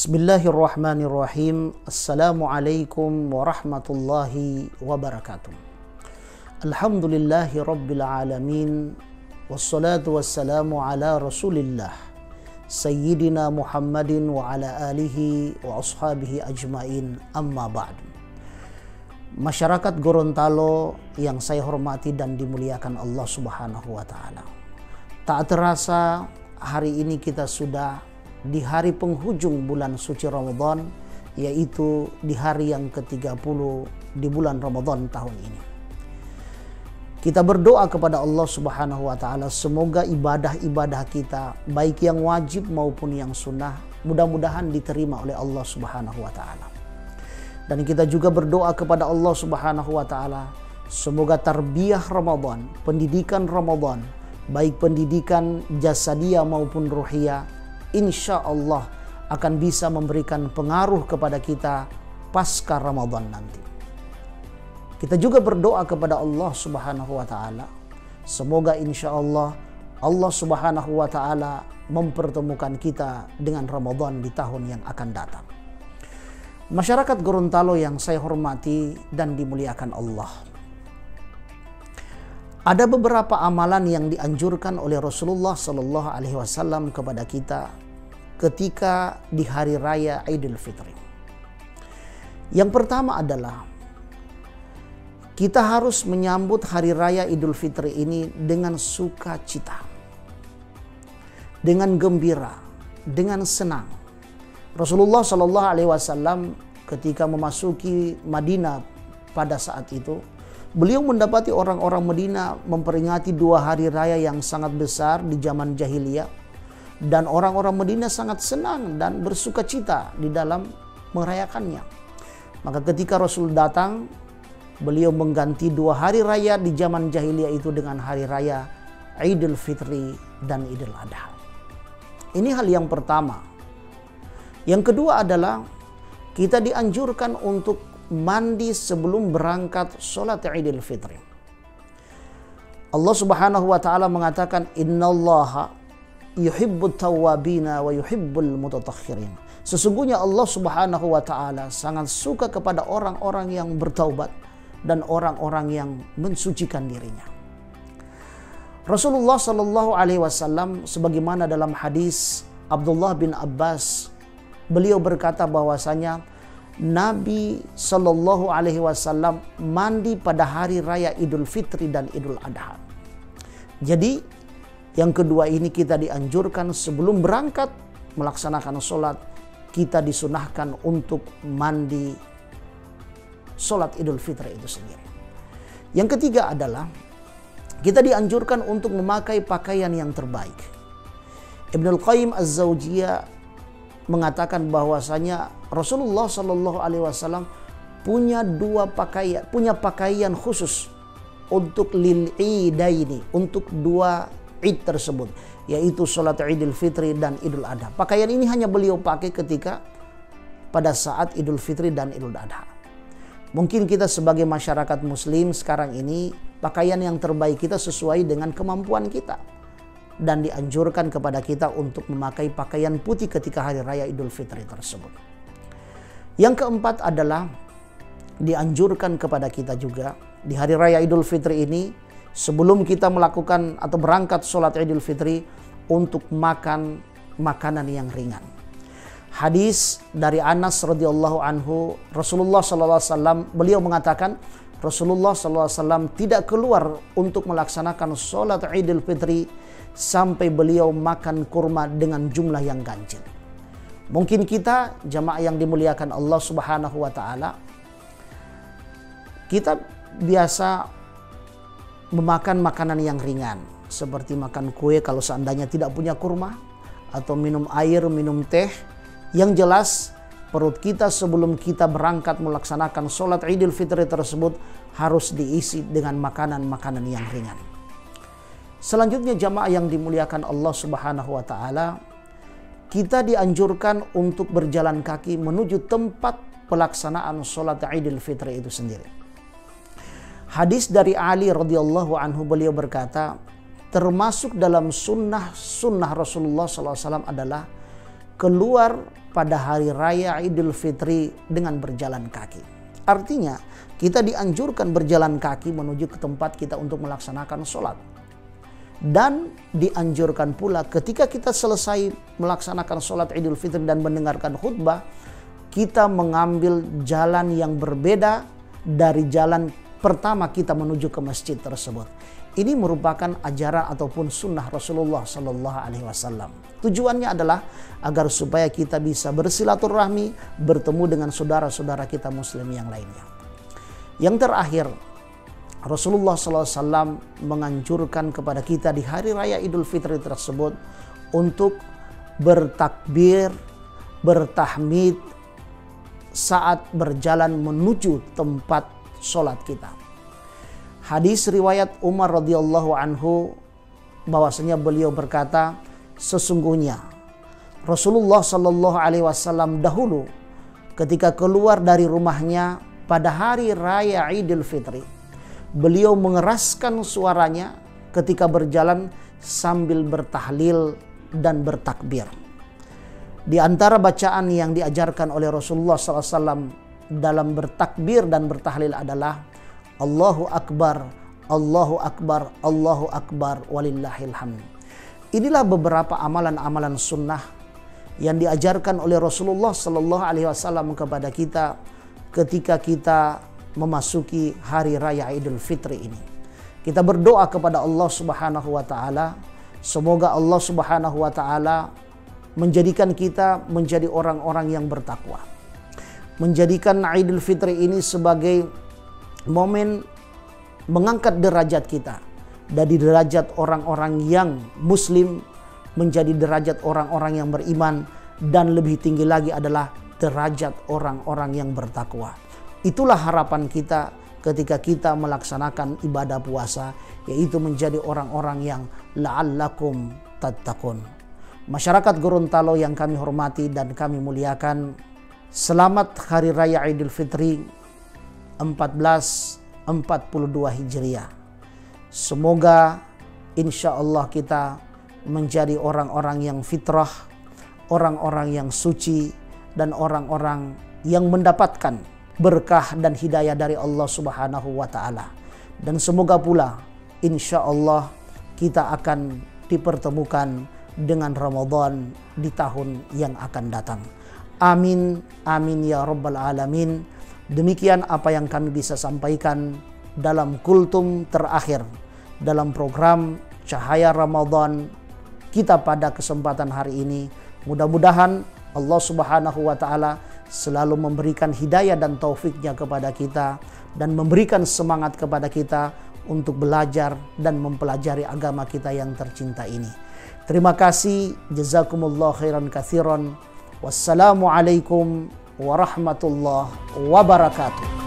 Bismillahirrahmanirrahim. Assalamualaikum warahmatullahi wabarakatuh. Alhamdulillahi rabbil alamin. Wassalatu wassalamu ala rasulillah Sayyidina Muhammadin wa ala alihi wa ashabihi ajmain, amma ba'du. Masyarakat Gorontalo yang saya hormati dan dimuliakan Allah subhanahu wa ta'ala, tak terasa hari ini kita sudah di hari penghujung bulan suci Ramadan, yaitu di hari yang ke-30 di bulan Ramadan tahun ini. Kita berdoa kepada Allah subhanahu wa ta'ala, semoga ibadah-ibadah kita, baik yang wajib maupun yang sunnah, mudah-mudahan diterima oleh Allah subhanahu wa ta'ala. Dan kita juga berdoa kepada Allah subhanahu wa ta'ala, semoga tarbiyah Ramadan, pendidikan Ramadan, baik pendidikan jasadiyah maupun ruhiyah, insya Allah akan bisa memberikan pengaruh kepada kita pasca Ramadan nanti. Kita juga berdoa kepada Allah subhanahu wa ta'ala, semoga insya Allah Allah subhanahu wa ta'ala mempertemukan kita dengan Ramadan di tahun yang akan datang. Masyarakat Gorontalo yang saya hormati dan dimuliakan Allah, ada beberapa amalan yang dianjurkan oleh Rasulullah Sallallahu Alaihi Wasallam kepada kita ketika di hari raya Idul Fitri. Yang pertama adalah kita harus menyambut hari raya Idul Fitri ini dengan sukacita, dengan gembira, dengan senang. Rasulullah Sallallahu Alaihi Wasallam ketika memasuki Madinah pada saat itu, beliau mendapati orang-orang Madinah memperingati dua hari raya yang sangat besar di zaman jahiliyah, dan orang-orang Madinah sangat senang dan bersukacita di dalam merayakannya. Maka ketika Rasul datang, beliau mengganti dua hari raya di zaman jahiliyah itu dengan hari raya Idul Fitri dan Idul Adha. Ini hal yang pertama. Yang kedua adalah kita dianjurkan untuk mandi sebelum berangkat sholat Idul Fitri. Allah subhanahu wa ta'ala mengatakan, innallaha yuhibbut tawwabina wa yuhibbul mutatahhirin. Sesungguhnya Allah subhanahu wa ta'ala sangat suka kepada orang-orang yang bertaubat dan orang-orang yang mensucikan dirinya. Rasulullah sallallahu alaihi wasallam sebagaimana dalam hadis Abdullah bin Abbas, beliau berkata bahwasanya Nabi sallallahu alaihi wasallam mandi pada hari raya Idul Fitri dan Idul Adha. Jadi yang kedua ini kita dianjurkan sebelum berangkat melaksanakan sholat, kita disunahkan untuk mandi sholat Idul Fitri itu sendiri. Yang ketiga adalah kita dianjurkan untuk memakai pakaian yang terbaik. Ibnul Qayyim Az-Zawjiyah mengatakan bahwasanya Rasulullah Shallallahu Alaihi Wasallam punya pakaian khusus untuk lil idaini, untuk dua id tersebut, yaitu sholat Idul Fitri dan Idul Adha. Pakaian ini hanya beliau pakai ketika pada saat Idul Fitri dan Idul Adha. Mungkin kita sebagai masyarakat muslim sekarang ini, pakaian yang terbaik kita sesuai dengan kemampuan kita, dan dianjurkan kepada kita untuk memakai pakaian putih ketika hari raya Idul Fitri tersebut. Yang keempat adalah dianjurkan kepada kita juga di hari raya Idul Fitri ini, sebelum kita melakukan atau berangkat sholat Idul Fitri, untuk makan makanan yang ringan. Hadis dari Anas radhiyallahu anhu, Rasulullah sallallahu alaihi wasallam beliau mengatakan, Rasulullah sallallahu alaihi wasallam tidak keluar untuk melaksanakan sholat Idul Fitri sampai beliau makan kurma dengan jumlah yang ganjil. Mungkin kita jamaah yang dimuliakan Allah subhanahu wa ta'ala, kita biasa memakan makanan yang ringan, seperti makan kue kalau seandainya tidak punya kurma, atau minum air, minum teh. Yang jelas perut kita sebelum kita berangkat melaksanakan sholat Idul Fitri tersebut harus diisi dengan makanan-makanan yang ringan. Selanjutnya jamaah yang dimuliakan Allah subhanahu wa ta'ala, kita dianjurkan untuk berjalan kaki menuju tempat pelaksanaan sholat Idul Fitri itu sendiri. Hadis dari Ali radhiyallahu anhu, beliau berkata, termasuk dalam sunnah Rasulullah SAW adalah keluar pada hari raya Idul Fitri dengan berjalan kaki. Artinya kita dianjurkan berjalan kaki menuju ke tempat kita untuk melaksanakan sholat. Dan dianjurkan pula ketika kita selesai melaksanakan sholat Idul Fitri dan mendengarkan khutbah, kita mengambil jalan yang berbeda dari jalan pertama kita menuju ke masjid tersebut. Ini merupakan ajaran ataupun sunnah Rasulullah Sallallahu Alaihi Wasallam. Tujuannya adalah agar supaya kita bisa bersilaturahmi, bertemu dengan saudara-saudara kita Muslim yang lainnya. Yang terakhir, Rasulullah SAW menganjurkan kepada kita di hari raya Idul Fitri tersebut untuk bertakbir, bertahmid saat berjalan menuju tempat sholat kita. Hadis riwayat Umar radhiyallahu anhu bahwasanya beliau berkata, sesungguhnya Rasulullah Sallallahu Alaihi Wasallam dahulu ketika keluar dari rumahnya pada hari raya Idul Fitri, beliau mengeraskan suaranya ketika berjalan sambil bertahlil dan bertakbir. Di antara bacaan yang diajarkan oleh Rasulullah SAW dalam bertakbir dan bertahlil adalah Allahu Akbar, Allahu Akbar, Allahu Akbar, walillahil hamd. Inilah beberapa amalan-amalan sunnah yang diajarkan oleh Rasulullah Sallallahu Alaihi Wasallam kepada kita ketika kita memasuki hari raya Idul Fitri ini. Kita berdoa kepada Allah Subhanahu wa taala, semoga Allah Subhanahu wa taala menjadikan kita menjadi orang-orang yang bertakwa. Menjadikan Idul Fitri ini sebagai momen mengangkat derajat kita dari derajat orang-orang yang muslim menjadi derajat orang-orang yang beriman, dan lebih tinggi lagi adalah derajat orang-orang yang bertakwa. Itulah harapan kita ketika kita melaksanakan ibadah puasa, yaitu menjadi orang-orang yang la'allakum tattaqun. Masyarakat Gorontalo yang kami hormati dan kami muliakan, selamat Hari Raya Idul Fitri 1442 Hijriah. Semoga insya Allah kita menjadi orang-orang yang fitrah, orang-orang yang suci, dan orang-orang yang mendapatkan berkah dan hidayah dari Allah Subhanahu wa taala. Dan semoga pula insya Allah kita akan dipertemukan dengan Ramadan di tahun yang akan datang. Amin, amin ya rabbal alamin. Demikian apa yang kami bisa sampaikan dalam kultum terakhir dalam program Cahaya Ramadan kita pada kesempatan hari ini. Mudah-mudahan Allah Subhanahu wa taala selalu memberikan hidayah dan taufiknya kepada kita dan memberikan semangat kepada kita untuk belajar dan mempelajari agama kita yang tercinta ini. Terima kasih, jazakumullah khairan katsiran. Wassalamualaikum warahmatullahi wabarakatuh.